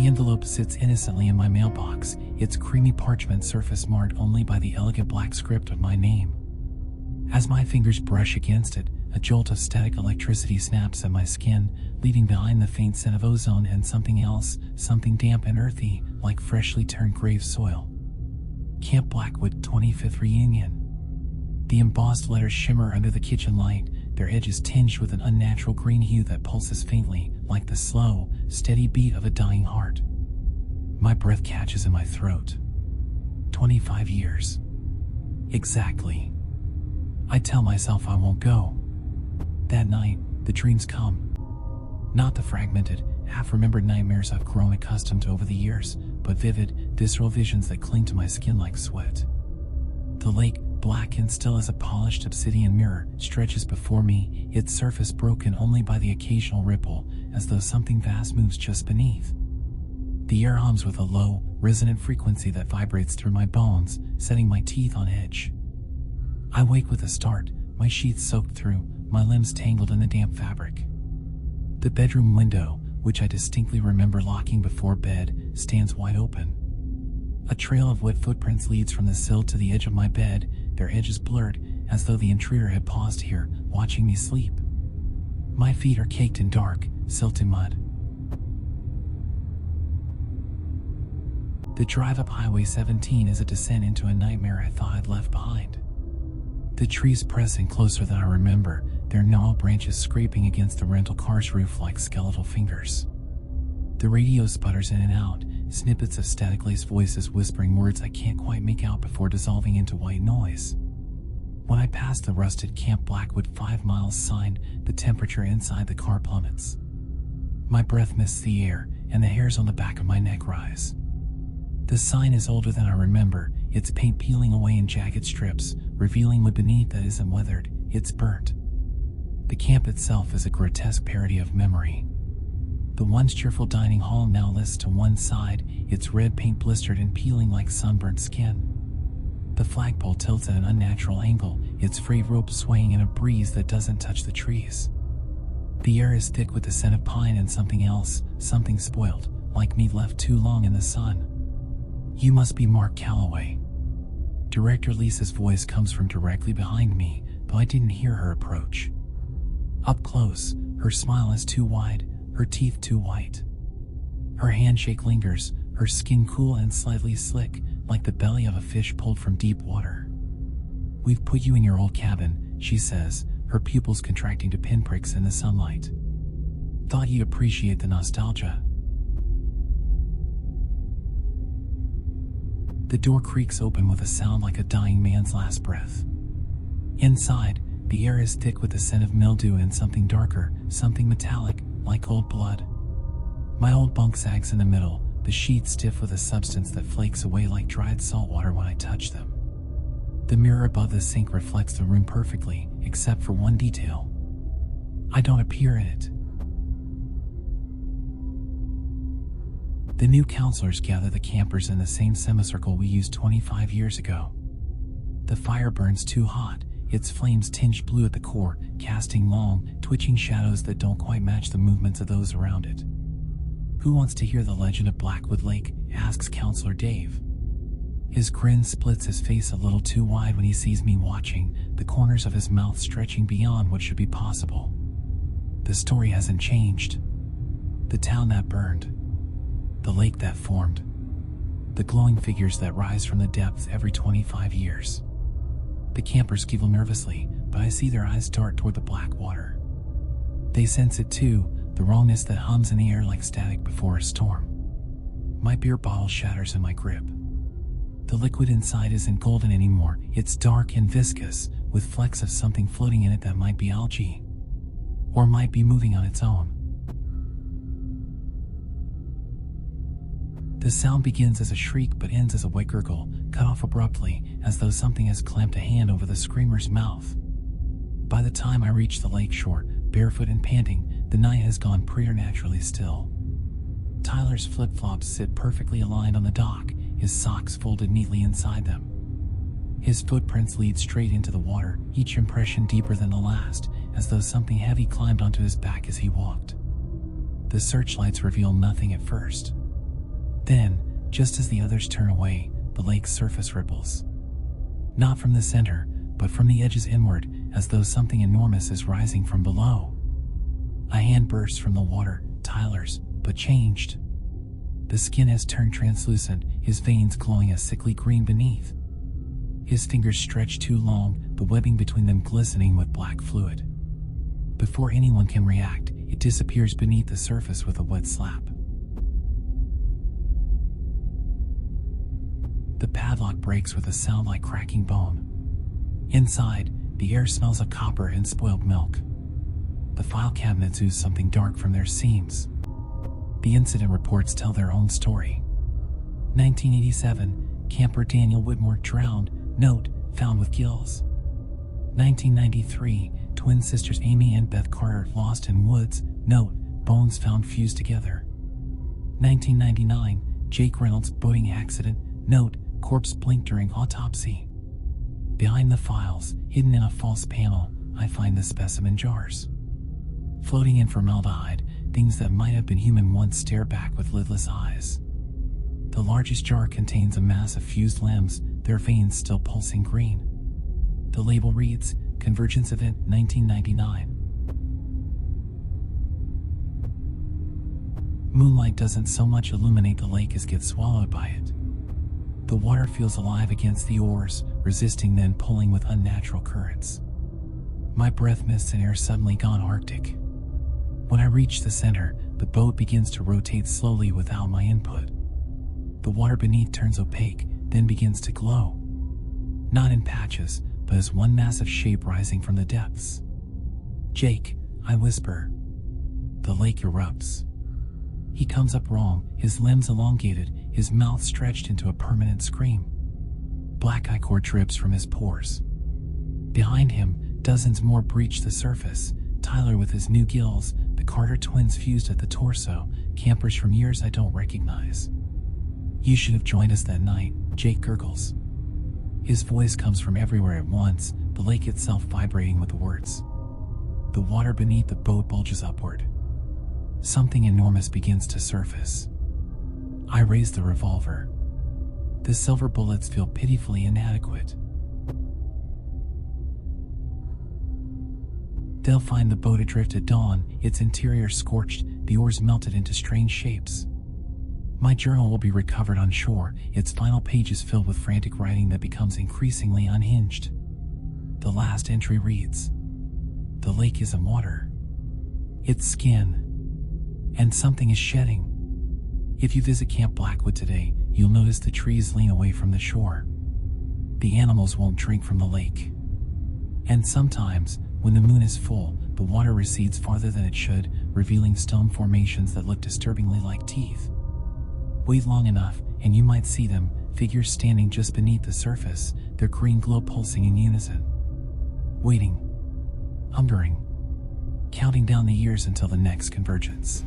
envelope sits innocently in my mailbox, its creamy parchment surface marked only by the elegant black script of my name. As my fingers brush against it, a jolt of static electricity snaps at my skin, leaving behind the faint scent of ozone and something else, something damp and earthy, like freshly turned grave soil. Camp Blackwood 25th Reunion. The embossed letters shimmer under the kitchen light, their edges tinged with an unnatural green hue that pulses faintly, like the slow, steady beat of a dying heart. My breath catches in my throat. 25 years. Exactly. I tell myself I won't go. That night, the dreams come. Not the fragmented, half-remembered nightmares I've grown accustomed to over the years, but vivid, visceral visions that cling to my skin like sweat. The lake, black and still as a polished obsidian mirror, stretches before me, its surface broken only by the occasional ripple, as though something vast moves just beneath. The air hums with a low, resonant frequency that vibrates through my bones, setting my teeth on edge. I wake with a start, my sheets soaked through, my limbs tangled in the damp fabric. The bedroom window, which I distinctly remember locking before bed, stands wide open. A trail of wet footprints leads from the sill to the edge of my bed, their edges blurred, as though the intruder had paused here, watching me sleep. My feet are caked in dark, silty mud. The drive up Highway 17 is a descent into a nightmare I thought I'd left behind. The trees press in closer than I remember, their gnarled branches scraping against the rental car's roof like skeletal fingers. The radio sputters in and out, snippets of static-laced voices whispering words I can't quite make out before dissolving into white noise. When I pass the rusted Camp Blackwood 5 miles sign, the temperature inside the car plummets. My breath mists the air, and the hairs on the back of my neck rise. The sign is older than I remember, its paint peeling away in jagged strips, revealing wood beneath that isn't weathered, it's burnt. The camp itself is a grotesque parody of memory. The once cheerful dining hall now lists to one side, its red paint blistered and peeling like sunburnt skin. The flagpole tilts at an unnatural angle, its frayed rope swaying in a breeze that doesn't touch the trees. The air is thick with the scent of pine and something else, something spoiled, like meat left too long in the sun. "You must be Mark Calloway." Director Lisa's voice comes from directly behind me, though I didn't hear her approach. Up close, her smile is too wide, her teeth too white. Her handshake lingers, her skin cool and slightly slick, like the belly of a fish pulled from deep water. "We've put you in your old cabin," she says, her pupils contracting to pinpricks in the sunlight. "Thought you'd appreciate the nostalgia." The door creaks open with a sound like a dying man's last breath. Inside, the air is thick with the scent of mildew and something darker, something metallic, like old blood. My old bunk sags in the middle, the sheets stiff with a substance that flakes away like dried salt water when I touch them. The mirror above the sink reflects the room perfectly, except for one detail. I don't appear in it. The new counselors gather the campers in the same semicircle we used 25 years ago. The fire burns too hot, its flames tinged blue at the core, casting long, twitching shadows that don't quite match the movements of those around it. "Who wants to hear the legend of Blackwood Lake?" asks Counselor Dave. His grin splits his face a little too wide when he sees me watching, the corners of his mouth stretching beyond what should be possible. The story hasn't changed. The town that burned. The lake that formed. The glowing figures that rise from the depths every 25 years. The campers giggle nervously, but I see their eyes dart toward the black water. They sense it too, the wrongness that hums in the air like static before a storm. My beer bottle shatters in my grip. The liquid inside isn't golden anymore, it's dark and viscous, with flecks of something floating in it that might be algae. Or might be moving on its own. The sound begins as a shriek but ends as a wet gurgle, cut off abruptly, as though something has clamped a hand over the screamer's mouth. By the time I reach the lake shore, barefoot and panting, the night has gone preternaturally still. Tyler's flip-flops sit perfectly aligned on the dock, his socks folded neatly inside them. His footprints lead straight into the water, each impression deeper than the last, as though something heavy climbed onto his back as he walked. The searchlights reveal nothing at first. Then, just as the others turn away, the lake's surface ripples. Not from the center, but from the edges inward, as though something enormous is rising from below. A hand bursts from the water, Tyler's, but changed. The skin has turned translucent, his veins glowing a sickly green beneath. His fingers stretched too long, the webbing between them glistening with black fluid. Before anyone can react, it disappears beneath the surface with a wet slap. The padlock breaks with a sound like cracking bone. Inside, the air smells of copper and spoiled milk. The file cabinets ooze something dark from their seams. The incident reports tell their own story. 1987, camper Daniel Whitmore drowned, note, found with gills. 1993, twin sisters Amy and Beth Carter lost in woods, note, bones found fused together. 1999, Jake Reynolds boating accident, note, corpse blinked during autopsy. Behind the files, hidden in a false panel, I find the specimen jars. Floating in formaldehyde, things that might have been human once stare back with lidless eyes. The largest jar contains a mass of fused limbs, their veins still pulsing green. The label reads, Convergence Event 1999. Moonlight doesn't so much illuminate the lake as get swallowed by it. The water feels alive against the oars, resisting then pulling with unnatural currents. My breath mists and air suddenly gone arctic. When I reach the center, the boat begins to rotate slowly without my input. The water beneath turns opaque, then begins to glow. Not in patches, but as one massive shape rising from the depths. Jake, I whisper. The lake erupts. He comes up wrong, his limbs elongated, his mouth stretched into a permanent scream. Black ichor drips from his pores. Behind him, dozens more breach the surface. Tyler with his new gills, the Carter twins fused at the torso, campers from years I don't recognize. You should have joined us that night, Jake gurgles. His voice comes from everywhere at once, the lake itself vibrating with the words. The water beneath the boat bulges upward. Something enormous begins to surface. I raise the revolver. The silver bullets feel pitifully inadequate. They'll find the boat adrift at dawn, its interior scorched, the oars melted into strange shapes. My journal will be recovered on shore, its final pages filled with frantic writing that becomes increasingly unhinged. The last entry reads, The lake isn't water. It's skin. And something is shedding. If you visit Camp Blackwood today, you'll notice the trees lean away from the shore. The animals won't drink from the lake. And sometimes, when the moon is full, the water recedes farther than it should, revealing stone formations that look disturbingly like teeth. Wait long enough, and you might see them, figures standing just beneath the surface, their green glow pulsing in unison. Waiting. Hungering. Counting down the years until the next convergence.